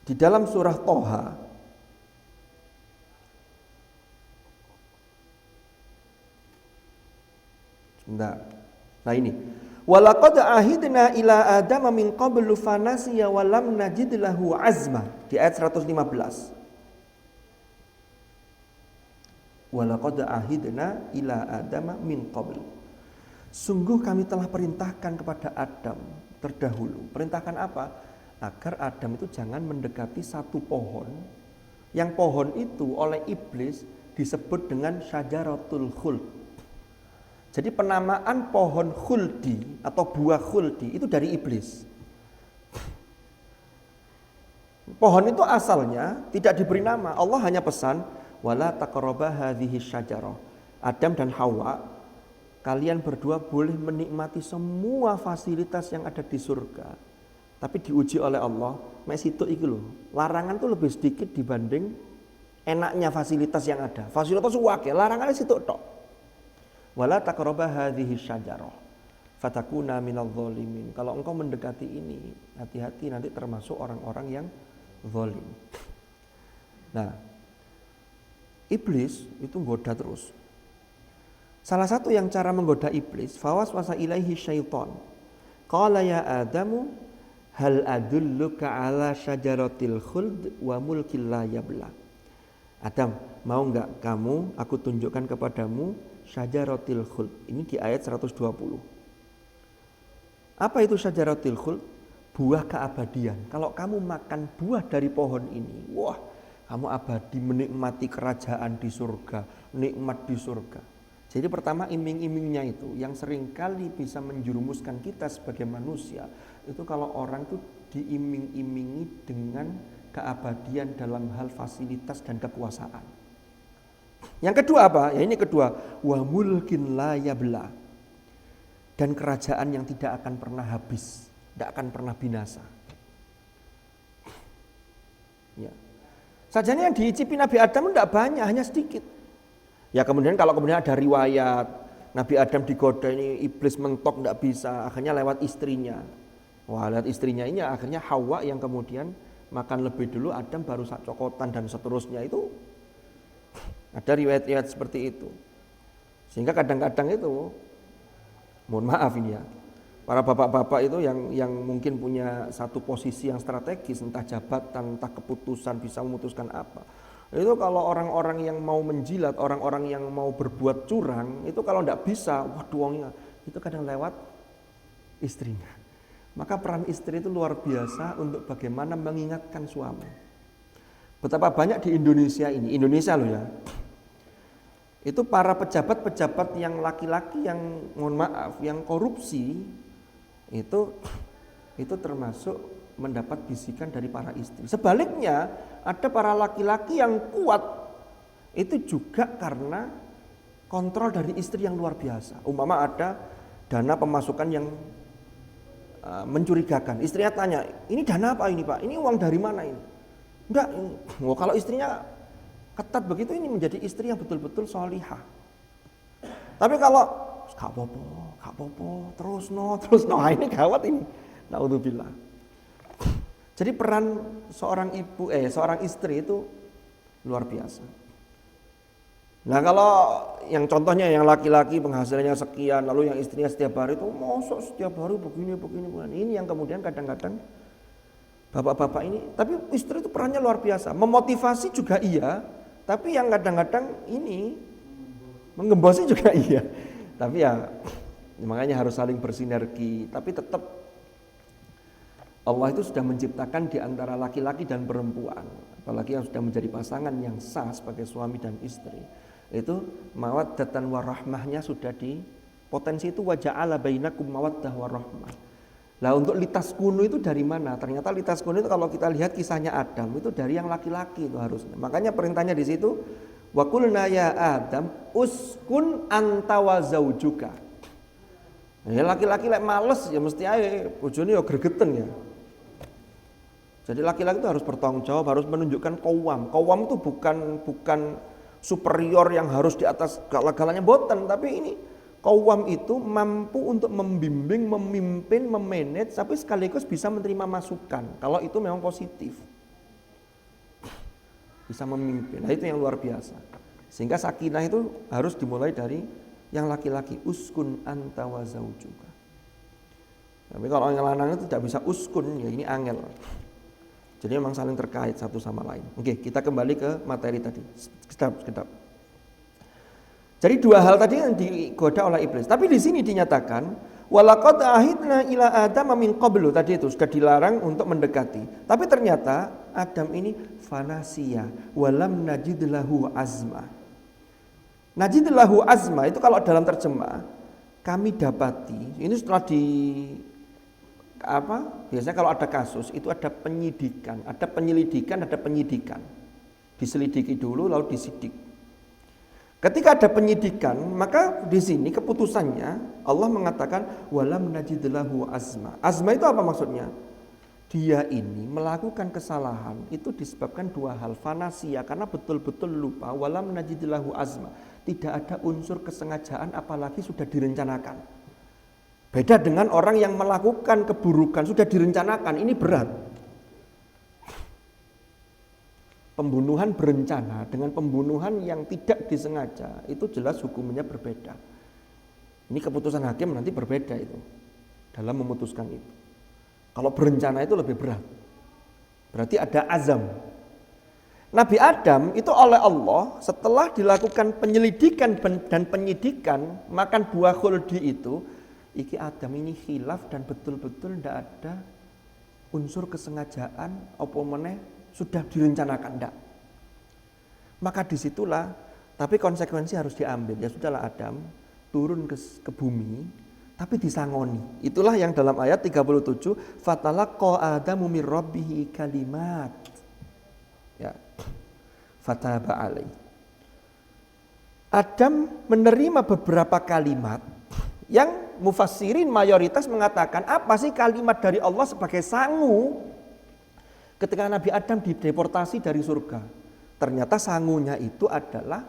[SPEAKER 1] di dalam surah Toha, nah ini, walaqad ahidna ila adama min qablu fanasiya wa lam najid lahu azma, di ayat 115. Walaqad ahidna ila adama min qablu. Sungguh kami telah perintahkan kepada Adam terdahulu. Perintahkan apa? Agar Adam itu jangan mendekati satu pohon. Yang pohon itu oleh iblis disebut dengan syajaratul khuld. Jadi penamaan pohon khuldi atau buah khuldi itu dari iblis. Pohon itu asalnya tidak diberi nama. Allah hanya pesan, wala taqraba hadhihi syajarah. Adam dan Hawa, kalian berdua boleh menikmati semua fasilitas yang ada di surga. Tapi diuji oleh Allah, mek situ iki lho. Larangan tuh lebih sedikit dibanding enaknya fasilitas yang ada. Fasilitas suwake, larangannya situ tok. Wala taqraba hadhihi syajarah fatakuna minadh dhalimin. Kalau engkau mendekati ini, hati-hati nanti termasuk orang-orang yang zalim. Nah, iblis itu menggoda terus. Salah satu yang cara menggoda iblis, fawaswasa ilaihi syaitan. Qala ya Adamu hal adulluka ala syajaratil khuld wa mulkil la yabla. Adam, mau enggak kamu aku tunjukkan kepadamu syajaratil khuld. Ini di ayat 120. Apa itu syajaratil khuld? Buah keabadian. Kalau kamu makan buah dari pohon ini, wah, kamu abadi menikmati kerajaan di surga, nikmat di surga. Jadi pertama iming-imingnya itu yang seringkali bisa menjerumuskan kita sebagai manusia, itu kalau orang itu diiming-imingi dengan keabadian dalam hal fasilitas dan kekuasaan. Yang kedua apa? Ya ini kedua, wa mulkin la yabla. Dan kerajaan yang tidak akan pernah habis, tidak akan pernah binasa. Ya. Sajanya yang diicipi Nabi Adam tidak banyak, hanya sedikit. Ya kemudian kalau ada riwayat Nabi Adam digoda ini iblis mentok tidak bisa, akhirnya lewat istrinya. Wah, lewat istrinya ini akhirnya Hawa yang kemudian makan lebih dulu, Adam baru sak cokotan dan seterusnya. Itu ada riwayat-riwayat seperti itu. Sehingga kadang-kadang itu, mohon maaf ini ya, para bapak-bapak itu yang mungkin punya satu posisi yang strategis, entah jabatan, entah keputusan, bisa memutuskan apa. Itu kalau orang-orang yang mau menjilat, orang-orang yang mau berbuat curang, itu kalau tidak bisa, waduh, itu kadang lewat istrinya. Maka peran istri itu luar biasa untuk bagaimana mengingatkan suami. Betapa banyak di Indonesia ini, Indonesia loh ya, itu para pejabat-pejabat yang laki-laki yang mohon maaf, yang korupsi, itu termasuk mendapat bisikan dari para istri. Sebaliknya ada para laki-laki yang kuat, itu juga karena kontrol dari istri yang luar biasa. Umpama ada dana pemasukan yang mencurigakan, istrinya tanya, ini dana apa ini Pak? Ini uang dari mana ini? Enggak, ini. Oh, kalau istrinya ketat begitu, ini menjadi istri yang betul-betul solihah. Tapi kalau gak popo, terus no, ini gawat ini. Naudzubillah. Jadi peran seorang istri itu luar biasa. Nah kalau yang contohnya yang laki-laki penghasilannya sekian, lalu yang istrinya setiap hari itu mosok setiap hari begini. Ini yang kemudian kadang-kadang bapak-bapak ini, tapi istri itu perannya luar biasa. Memotivasi juga iya, tapi yang kadang-kadang ini menggembosi juga iya. Tapi ya makanya harus saling bersinergi, tapi tetap Allah itu sudah menciptakan di antara laki-laki dan perempuan, apalagi yang sudah menjadi pasangan yang sah sebagai suami dan istri, itu mawaddatan warahmahnya sudah di potensi itu, wa ja'ala bainakum mawaddah warahmah. Lah untuk litaskunu itu dari mana? Ternyata litaskunu itu kalau kita lihat kisahnya Adam itu dari yang laki-laki itu harusnya. Makanya perintahnya di situ wa qulna ya Adam uskun anta wa zaujuka. Ya laki-laki lek males ya mesti ae bojone ya gregeten ya. Jadi laki-laki itu harus bertanggung jawab, harus menunjukkan qawwam. Qawwam itu bukan superior yang harus di atas galanya boten, tapi ini qawwam itu mampu untuk membimbing, memimpin, memanage, tapi sekaligus bisa menerima masukan. Kalau itu memang positif. Bisa memimpin. Nah itu yang luar biasa. Sehingga sakinah itu harus dimulai dari yang laki-laki, uskun anta wa zaujuka. Tapi kalau yang lanang itu tidak bisa uskun, ya ini angel. Jadi memang saling terkait satu sama lain. Oke, kita kembali ke materi tadi. Sekedap. Jadi dua hal tadi yang digoda oleh iblis. Tapi di sini dinyatakan walaqad ahidna ila Adam min qablu, tadi itu sudah dilarang untuk mendekati. Tapi ternyata Adam ini fanasiya walam najid lahu azma. Najid lahu azma itu kalau dalam terjemah kami dapati, ini setelah biasanya kalau ada kasus itu ada penyidikan, ada penyelidikan, ada penyidikan. Diselidiki dulu lalu disidik. Ketika ada penyidikan, maka di sini keputusannya Allah mengatakan walam najid lahu azma. Azma itu apa maksudnya? Dia ini melakukan kesalahan itu disebabkan dua hal. Fanasia karena betul-betul lupa, walam najid lahu azma. Tidak ada unsur kesengajaan apalagi sudah direncanakan. Beda dengan orang yang melakukan keburukan sudah direncanakan, ini berat. Pembunuhan berencana dengan pembunuhan yang tidak disengaja itu jelas hukumnya berbeda. Ini keputusan hakim nanti berbeda itu dalam memutuskan itu. Kalau berencana itu lebih berat. Berarti ada azam. Nabi Adam itu oleh Allah setelah dilakukan penyelidikan dan penyidikan makan buah khuldi itu, iki Adam ini khilaf dan betul-betul tidak ada unsur kesengajaan apa meneh sudah direncanakan enggak. Maka disitulah, tapi konsekuensi harus diambil. Ya sudahlah Adam turun ke bumi, tapi disangoni. Itulah yang dalam ayat 37, fatalaqa Adamu mir rabbihi kalimat. Ya. Fataba alaihi. Adam menerima beberapa kalimat yang mufassirin mayoritas mengatakan apa sih kalimat dari Allah sebagai sangu ketika Nabi Adam dideportasi dari surga. Ternyata sangunya itu adalah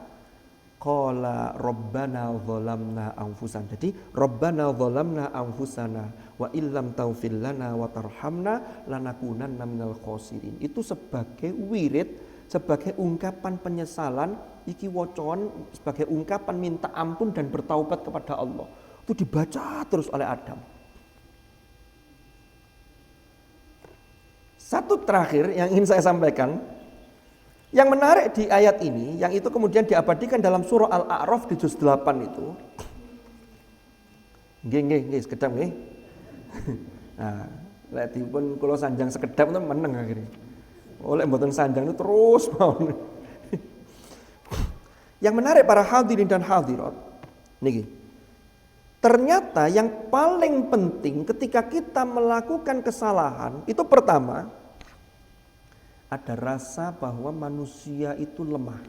[SPEAKER 1] qala rabbana zalamna anfusana. Jadi rabbana zalamna anfusana wa illam taghfir lana wa tarhamna lanakunanna minal khosirin. Itu sebagai wirid, sebagai ungkapan penyesalan, iki wocon sebagai ungkapan minta ampun dan bertaubat kepada Allah. Itu dibaca terus oleh Adam. Satu terakhir yang ingin saya sampaikan, yang menarik di ayat ini, yang itu kemudian diabadikan dalam surah Al-A'raf di juz 8 itu. Nggih, sekedap nggih. Nah, lek dipun kula sanjang sekedap itu meneng akhirnya. Oleh mboten sanjang itu terus mau. Yang menarik para hadirin dan hadirat, niki. Ternyata yang paling penting ketika kita melakukan kesalahan itu pertama ada rasa bahwa manusia itu lemah.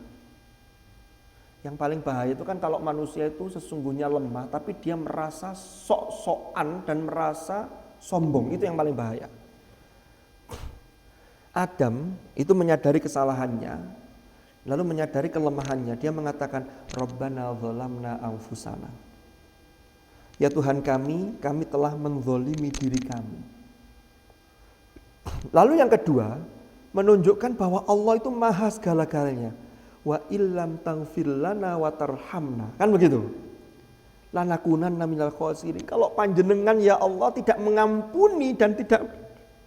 [SPEAKER 1] Yang paling bahaya itu kan kalau manusia itu sesungguhnya lemah tapi dia merasa sok-sokan dan merasa sombong, itu yang paling bahaya. Adam itu menyadari kesalahannya, lalu menyadari kelemahannya, dia mengatakan Rabbana zalamna anfusana. Ya Tuhan kami telah menzolimi diri kami. Lalu yang kedua, menunjukkan bahwa Allah itu maha segala-galanya. Wa illam taghfir lana wa tarhamna. Kan begitu? Lanakunanna minal khosirin. Kalau panjenengan ya Allah tidak mengampuni dan tidak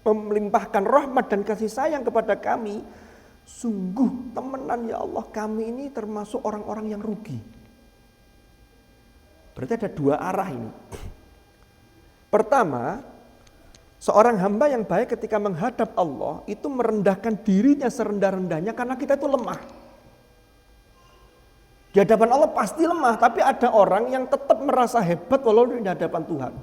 [SPEAKER 1] melimpahkan rahmat dan kasih sayang kepada kami, sungguh temenan ya Allah, kami ini termasuk orang-orang yang rugi. Berarti ada dua arah ini. Pertama, seorang hamba yang baik ketika menghadap Allah itu merendahkan dirinya serendah-rendahnya karena kita itu lemah. Di hadapan Allah pasti lemah, tapi ada orang yang tetap merasa hebat walau di hadapan Tuhan.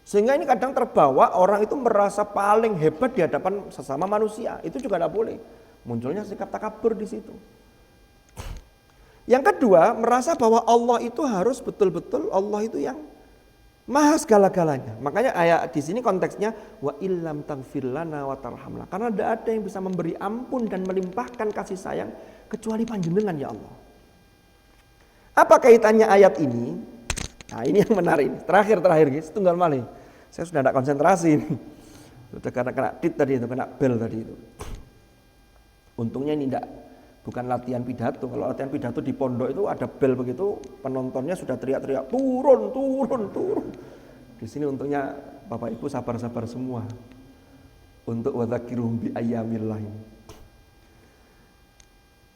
[SPEAKER 1] Sehingga ini kadang terbawa orang itu merasa paling hebat di hadapan sesama manusia. Itu juga tidak boleh. Munculnya sikap takabur di situ. Yang kedua, merasa bahwa Allah itu harus betul-betul Allah itu yang maha segala-galanya. Makanya ayat di sini konteksnya wa illam taghfir lana wa tarhamna. Karena tidak ada yang bisa memberi ampun dan melimpahkan kasih sayang kecuali panjenengan ya Allah. Apa kaitannya ayat ini? Nah, ini yang menarik. Terakhir guys, tunggal malih. Saya sudah tidak konsentrasi ini. Sudah kena tit tadi itu, kena bel tadi itu. Untungnya ini bukan latihan pidato. Kalau latihan pidato di pondok itu ada bel begitu, penontonnya sudah teriak-teriak turun. Di sini untungnya Bapak Ibu sabar-sabar semua untuk wadzakiruhum bi ayyamillah ini.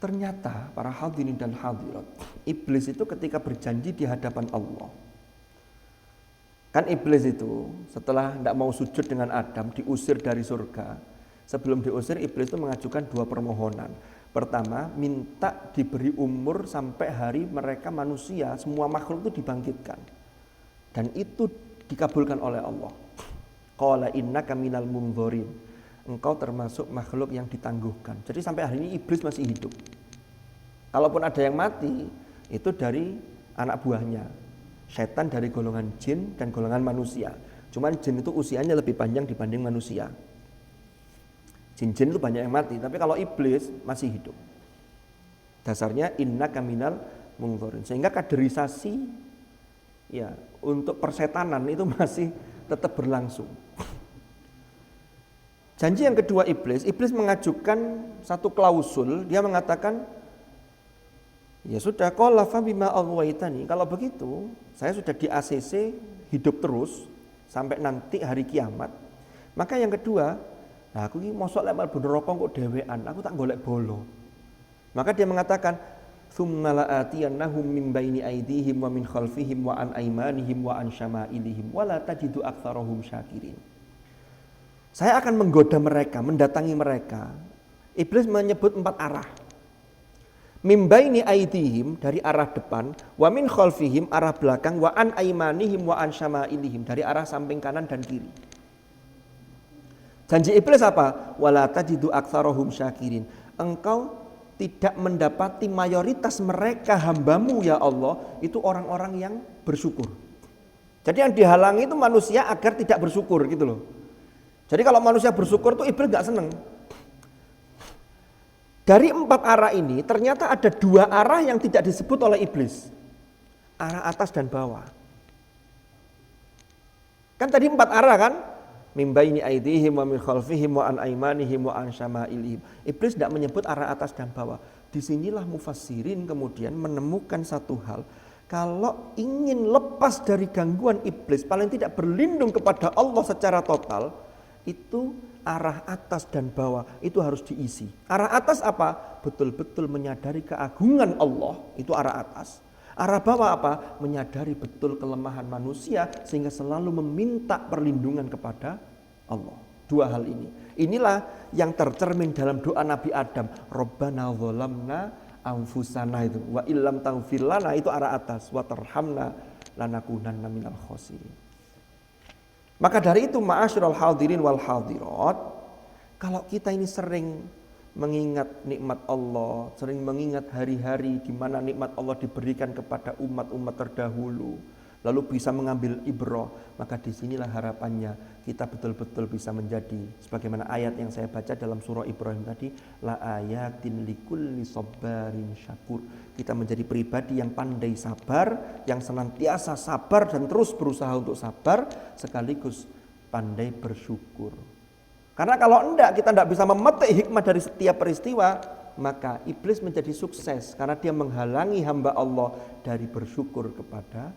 [SPEAKER 1] Ternyata para hadirin dan hadirat, iblis itu ketika berjanji di hadapan Allah. Kan iblis itu setelah tidak mau sujud dengan Adam, diusir dari surga. Sebelum diusir, iblis itu mengajukan 2 permohonan. Pertama, minta diberi umur sampai hari mereka manusia, semua makhluk itu dibangkitkan. Dan itu dikabulkan oleh Allah. Qala innaka minal mundhorin. Engkau termasuk makhluk yang ditangguhkan. Jadi sampai hari ini iblis masih hidup. Kalaupun ada yang mati, itu dari anak buahnya. Setan dari golongan jin dan golongan manusia. Cuman jin itu usianya lebih panjang dibanding manusia. Jin-jin itu banyak yang mati, tapi kalau iblis masih hidup. Dasarnya innaka minal mundhorin. Sehingga kaderisasi ya untuk persetanan itu masih tetap berlangsung. Janji yang kedua iblis mengajukan satu klausul, dia mengatakan, ya sudah, qala fa bima aghwaytani. Kalau begitu, saya sudah di ACC hidup terus sampai nanti hari kiamat. Maka yang kedua, nah aku ini mosok lek mlebu neraka kok dhewean, aku tak golek bolo. Maka dia mengatakan, tsumma la'atiyannahum min baini aydihim wa min khalfihim wa an aymanihim wa an syama'ilihim wa la tajidu aktsarahum syakirin. Saya akan menggoda mereka, mendatangi mereka. Iblis menyebut 4 arah. Min baini aydihim dari arah depan, wa min khalfihim arah belakang, wa an aymanihim wa an syama'ilihim dari arah samping kanan dan kiri. Janji iblis apa? Wala tajidu aktsarahum syakirin. Engkau tidak mendapati mayoritas mereka hambamu ya Allah itu orang-orang yang bersyukur. Jadi yang dihalangi itu manusia agar tidak bersyukur gitu loh. Jadi kalau manusia bersyukur tuh iblis gak seneng. Dari 4 arah ini ternyata ada 2 arah yang tidak disebut oleh iblis. Arah atas dan bawah. Kan tadi 4 arah kan? Min baini aydihim wa min khalfihim wa an aymanihim wa an syama'ilihim. Iblis tidak menyebut arah atas dan bawah. Disinilah mufassirin kemudian menemukan satu hal. Kalau ingin lepas dari gangguan iblis, paling tidak berlindung kepada Allah secara total, itu arah atas dan bawah itu harus diisi. Arah atas apa? Betul-betul menyadari keagungan Allah, itu arah atas. Arah bawah apa? Menyadari betul kelemahan manusia sehingga selalu meminta perlindungan kepada Allah. 2 hal ini. Inilah yang tercermin dalam doa Nabi Adam. Rabbana dzalamna anfusana itu. Wa illam taghfir lana itu arah atas. Wa tarhamna lanakunanna minal khosirin. Maka dari itu ma'asyiral hadirin wal hadirat, kalau kita ini sering mengingat nikmat Allah, sering mengingat hari-hari di mana nikmat Allah diberikan kepada umat-umat terdahulu, lalu bisa mengambil ibrah, maka disinilah harapannya kita betul-betul bisa menjadi sebagaimana ayat yang saya baca dalam surah Ibrahim tadi, la ayatin likulli sabarin syakur. Kita menjadi pribadi yang pandai sabar, yang senantiasa sabar dan terus berusaha untuk sabar, sekaligus pandai bersyukur. Karena kalau kita tidak bisa memetik hikmah dari setiap peristiwa, maka iblis menjadi sukses karena dia menghalangi hamba Allah dari bersyukur kepada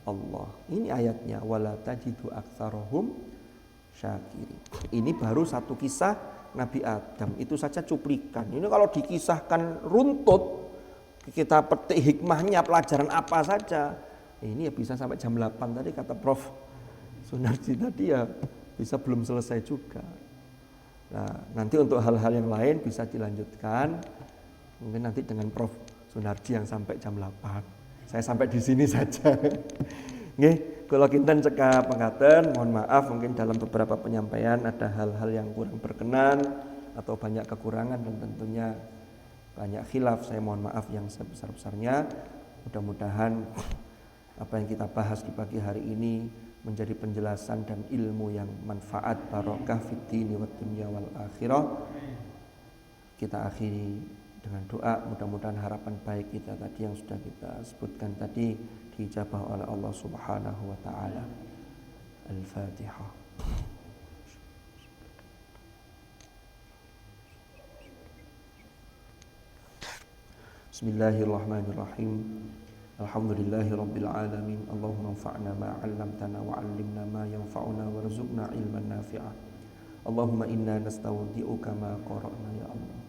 [SPEAKER 1] Allah. Ini ayatnya, wala tajidu aktsarahum syakirin. Ini baru satu kisah Nabi Adam, itu saja cuplikan. Ini kalau dikisahkan runtut, kita petik hikmahnya, pelajaran apa saja, ini ya bisa sampai jam 8 tadi kata Prof Sunarji tadi, ya bisa belum selesai juga. Nah, nanti untuk hal-hal yang lain bisa dilanjutkan mungkin nanti dengan Prof Sunarji yang sampai jam 8. Saya sampai di sini saja. Nggih, Kula kinten cekap mengatakan, mohon maaf mungkin dalam beberapa penyampaian ada hal-hal yang kurang berkenan atau banyak kekurangan dan tentunya banyak khilaf. Saya mohon maaf yang sebesar-besarnya. Mudah-mudahan apa yang kita bahas di pagi hari ini menjadi penjelasan dan ilmu yang manfaat, barokah fid dini wad dunya wal akhirah. Kita akhiri dengan doa, mudah-mudahan harapan baik kita tadi yang sudah kita sebutkan tadi diijabah oleh Allah Subhanahu wa taala. Al-Fatihah. Bismillahirrahmanirrahim. Alhamdulillahi rabbil alamin. Allahumma anfa'na ma 'allamtana wa 'allimna ma yanfa'una warzuqna ilman nafi'a. Allahumma inna nastawdi'uka ma qara'na ya Allah.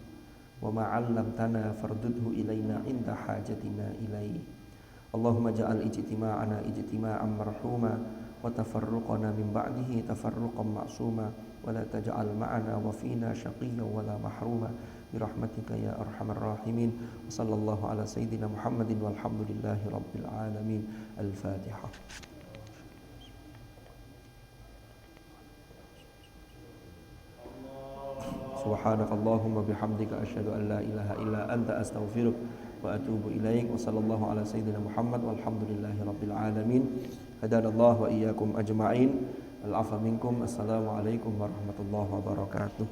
[SPEAKER 1] Wa ma 'allamtana fardudhu ilaina 'inda hajatina ilaihi. Allahumma ja'al ijtima'ana ijtima'an marhuma wa tafarruqana min ba'dihi tafarruqan ma'suma wa la taj'al ma'ana wa fina shaqiyyan wa la mahruma birahmatika ya arhamar rahimin. Wa sallallahu ala sayyidina Muhammadin walhamdulillahi rabbil alamin. Al-Fatihah. Subhanakallahumma bihamdika asyhadu an la ilaha illa anta astaghfiruka wa atubu ilaik. Wa sallallahu ala sayyidina Muhammad walhamdulillahi rabbil alamin. Hadanallahu wa iyyakum ajma'in. Al-'afwa minkum. Assalamualaikum warahmatullahi wabarakatuh.